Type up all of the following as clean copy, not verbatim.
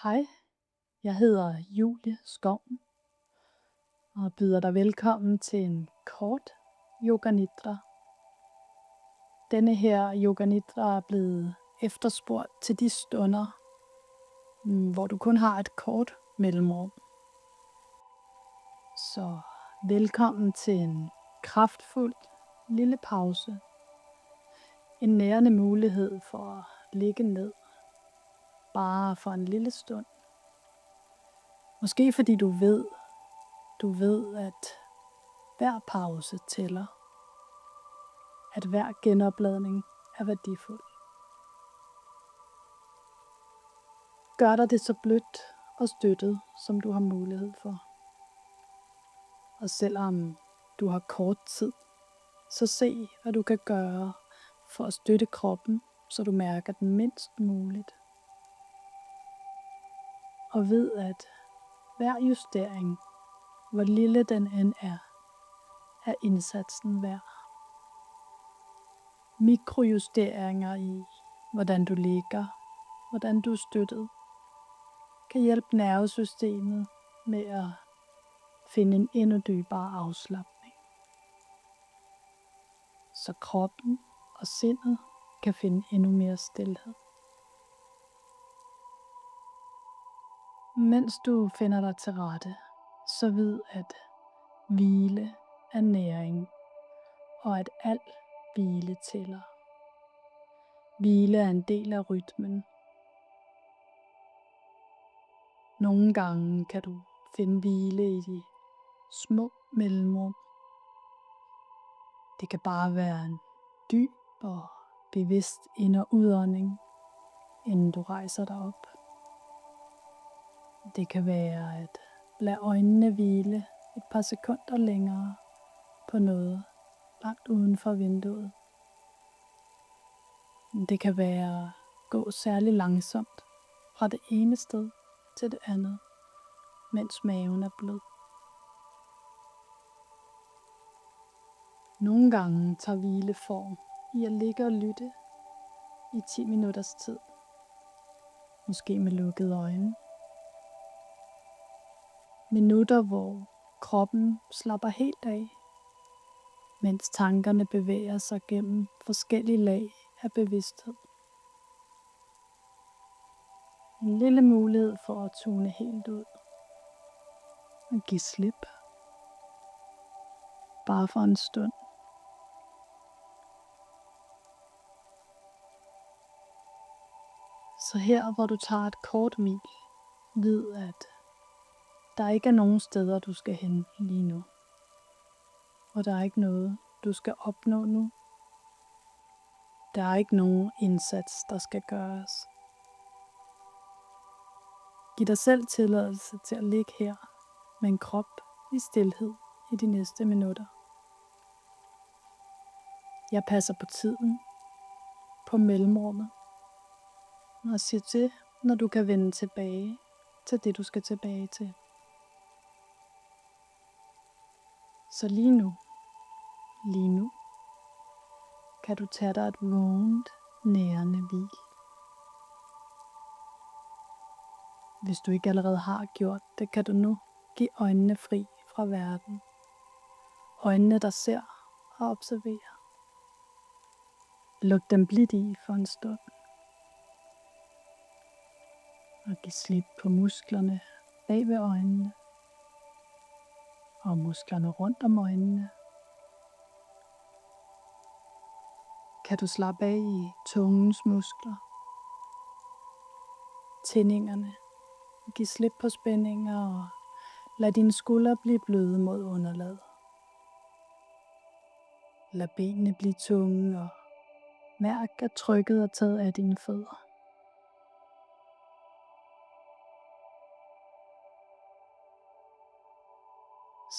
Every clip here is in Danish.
Hej, jeg hedder Julie Skoven og byder dig velkommen til en kort yoga nidra. Denne her yoga nidra er blevet efterspurgt til de stunder, hvor du kun har et kort mellemrum. Så velkommen til en kraftfuld lille pause. En nærende mulighed for at ligge ned, bare for en lille stund. Måske fordi du ved, at hver pause tæller. At hver genopladning er værdifuld. Gør dig det så blødt og støttet, som du har mulighed for. Og selvom du har kort tid, så se, hvad du kan gøre for at støtte kroppen, så du mærker den mindst muligt. Og ved, at hver justering, hvor lille den end er indsatsen værd. Mikrojusteringer i, hvordan du ligger, hvordan du er støttet, kan hjælpe nervesystemet med at finde en endnu dybere afslapning. Så kroppen og sindet kan finde endnu mere stilhed. Mens du finder dig til rette, så vid at hvile er næring, og at al hvile tæller. Hvile er en del af rytmen. Nogle gange kan du finde hvile i de små mellemrum. Det kan bare være en dyb og bevidst ind- og udånding, inden du rejser dig op. Det kan være at lade øjnene hvile et par sekunder længere på noget langt uden for vinduet. Det kan være at gå særlig langsomt fra det ene sted til det andet, mens maven er blød. Nogle gange tager hvile form i at ligge og lytte i 10 minutters tid. Måske med lukkede øjne. Minutter, hvor kroppen slapper helt af, mens tankerne bevæger sig gennem forskellige lag af bevidsthed. En lille mulighed for at tune helt ud og give slip. Bare for en stund. Så her, hvor du tager et kort hvil, vid at der ikke er nogen steder, du skal hen lige nu. Og der er ikke noget, du skal opnå nu. Der er ikke nogen indsats, der skal gøres. Giv dig selv tilladelse til at ligge her med en krop i stilhed i de næste minutter. Jeg passer på tiden, på mellemrummet, og siger til, når du kan vende tilbage til det, du skal tilbage til. Så lige nu, kan du tage dig et vågent, nærende hvil. Hvis du ikke allerede har gjort det, kan du nu give øjnene fri fra verden. Øjnene, der ser og observerer. Luk dem blidt i for en stund. Og giv slip på musklerne bag ved øjnene. Og musklerne rundt om øjnene. Kan du slappe af i tungens muskler. Tændingerne. Giv slip på spændinger og lad dine skuldre blive bløde mod underlaget. Lad benene blive tunge og mærk, at trykket er taget af dine fødder.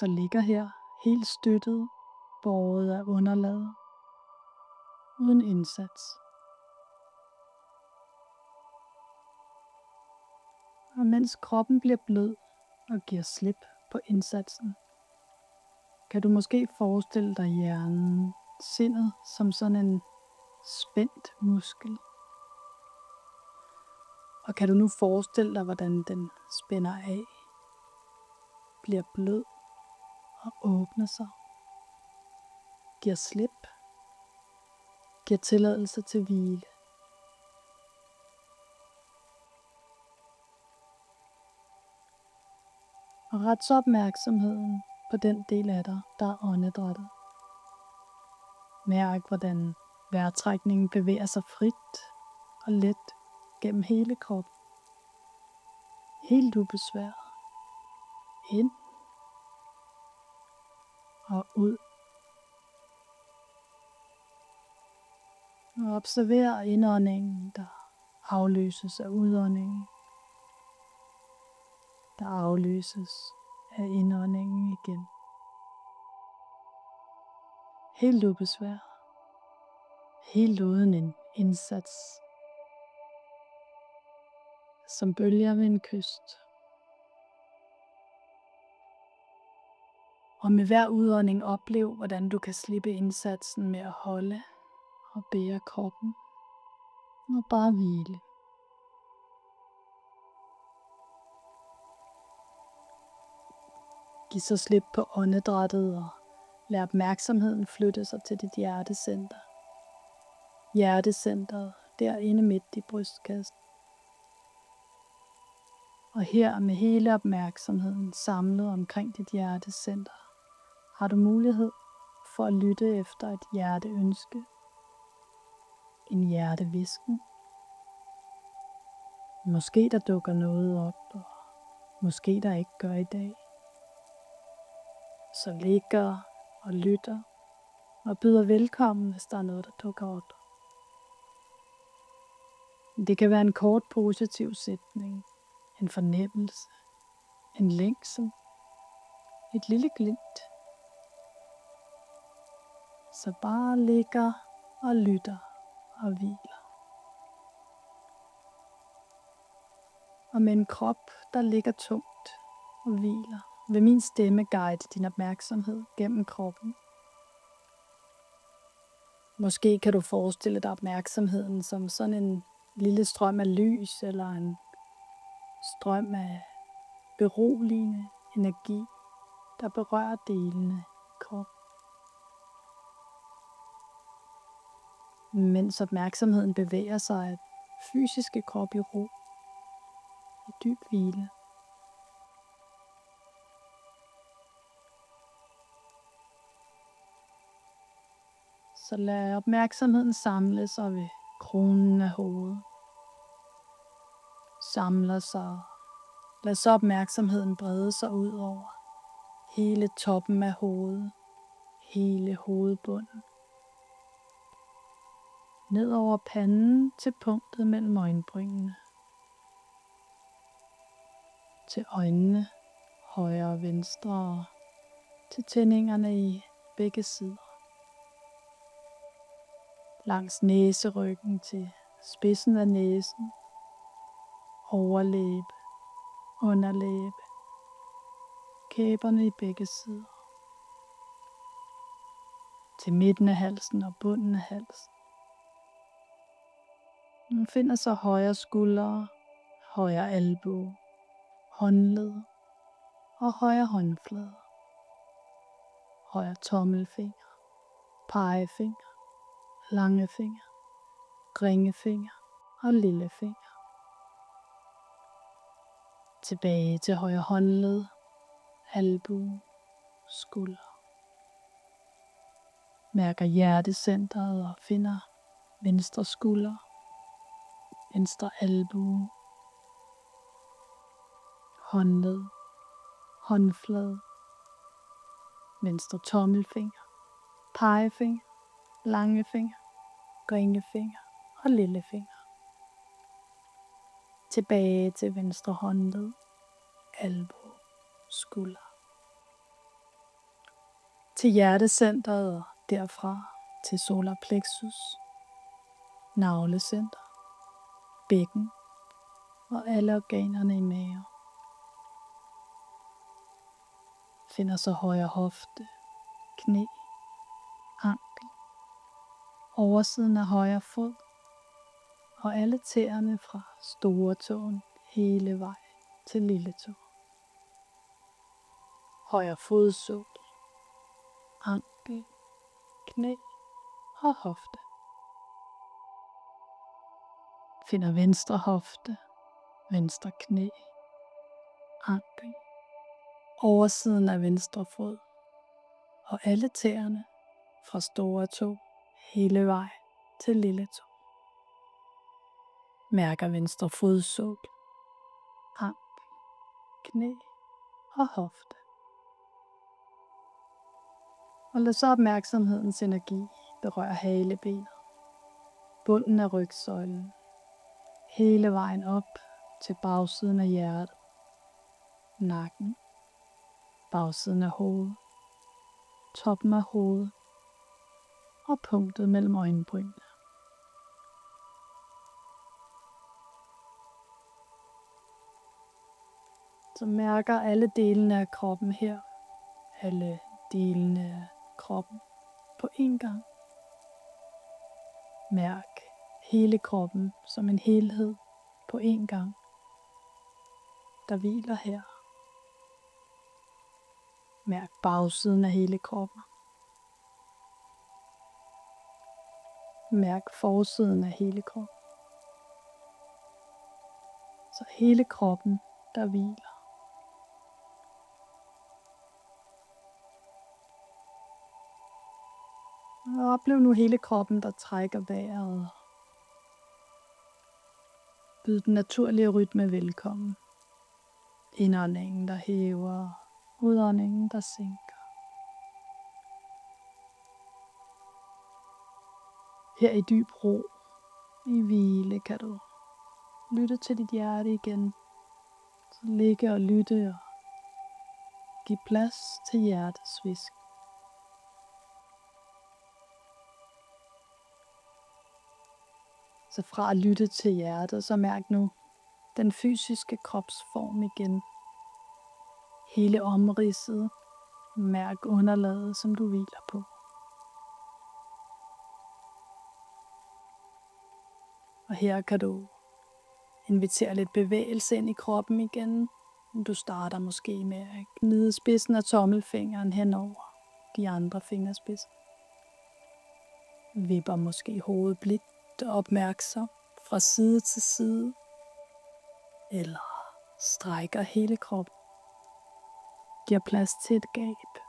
Så ligger her helt støttet, båret af underlaget, uden indsats. Og mens kroppen bliver blød og giver slip på indsatsen, kan du måske forestille dig hjernen, sindet som sådan en spændt muskel. Og kan du nu forestille dig, hvordan den spænder af, bliver blød og åbner sig, giver slip, giver tilladelse til hvile. Og ret så opmærksomheden på den del af dig, der er åndedrættet. Mærk, hvordan vejrtrækningen bevæger sig frit og let gennem hele kroppen. Helt ubesværet. Ind og ud. Og observer indåndingen, der afløses af udåndingen. Der afløses af indåndingen igen. Helt ubesværet. Helt uden en indsats. Som bølger ved en kyst. Og med hver udånding oplev, hvordan du kan slippe indsatsen med at holde og bære kroppen. Og bare hvile. Giv så slip på åndedrættet og lad opmærksomheden flytte sig til dit hjertecenter. Hjertecentret derinde midt i brystkassen. Og her med hele opmærksomheden samlet omkring dit hjertecenter, har du mulighed for at lytte efter et hjerteønske, en hjertehvisken. Måske der dukker noget op, og måske der ikke gør i dag. Så ligger og lytter og byder velkommen, hvis der er noget, der dukker op. Det kan være en kort positiv sætning, en fornemmelse, en længsel, et lille glimt. Så bare ligger og lytter og hviler. Og med en krop, der ligger tungt og hviler, vil min stemme guide din opmærksomhed gennem kroppen. Måske kan du forestille dig opmærksomheden som sådan en lille strøm af lys eller en strøm af beroligende energi, der berører delene i kroppen. Mens opmærksomheden bevæger sig, er fysiske krop i ro, i dyb hvile. Så lad opmærksomheden samle sig ved kronen af hovedet. Samler sig. Lad så opmærksomheden brede sig ud over hele toppen af hovedet, hele hovedbunden. Ned over panden til punktet mellem øjenbrynene. Til øjnene, højre og venstre, og til tændingerne i begge sider. Langs næseryggen til spidsen af næsen, overlæbe, underlæbe, kæberne i begge sider. Til midten af halsen og bunden af halsen. Man finder så højre skulder, højre albue, håndled og højre håndflade. Højre tommelfinger, pegefinger, langefinger, ringefinger og lillefinger. Tilbage til højre håndled, albue, skulder. Mærker hjertecentret og finder venstre skulder, venstre albue, håndled, håndflade, venstre tommelfinger, pegefinger, langefinger, ringefinger og lillefinger. Tilbage til venstre håndled, albue, skulder. Til hjertecentret og derfra til solar plexus, navlecenter, bækken og alle organerne i maven. Finder så højre hofte, knæ, ankel, oversiden af højre fod og alle tæerne fra store tåen hele vejen til lille tå. Højre fodsål, ankel, knæ og hofte. Finder venstre hofte, venstre knæ, ankel, oversiden af venstre fod og alle tæerne fra store tå hele vej til lille tå. Mærker venstre fodsål, ankel, knæ og hofte. Og lad så opmærksomhedens energi berøre halebenet, bunden af rygsøjlen, hele vejen op til bagsiden af hjertet, nakken, bagsiden af hovedet, toppen af hovedet og punktet mellem øjenbrynene. Så mærker alle delene af kroppen her, alle delene af kroppen på én gang. Mærk hele kroppen som en helhed på én gang, der hviler her. Mærk bagsiden af hele kroppen. Mærk forsiden af hele kroppen. Så hele kroppen, der hviler. Og oplev nu hele kroppen, der trækker vejret. Byd den naturlige rytme velkommen. Indåndingen, der hæver, udåndingen, der sænker. Her i dyb ro, i hvile, kan du lytte til dit hjerte igen. Så ligge og lytte og give plads til hjertets hvisk. Så fra at lytte til hjertet, så mærk nu den fysiske kropsform igen. Hele omridset. Mærk underlaget, som du hviler på. Og her kan du invitere lidt bevægelse ind i kroppen igen. Du starter måske med at gnide spidsen af tommelfingeren henover de andre fingerspidser. Vipper måske hovedet blidt og opmærksom fra side til side. Eller strækker hele kroppen. Giver plads til et gab.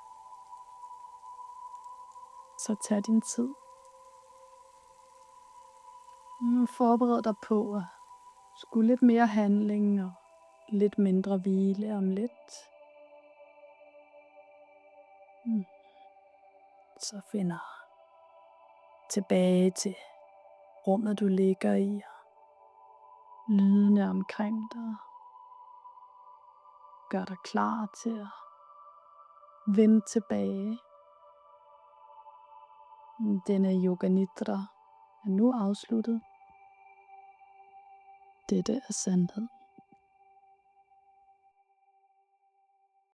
Så tag din tid. Forbered dig på at skulle lidt mere handling og lidt mindre hvile om lidt. Så finder tilbage til rummet, du ligger i, og lydene omkring dig. Gør dig klar til at vende tilbage. Denne yoga nidra er nu afsluttet. Dette er sandhed.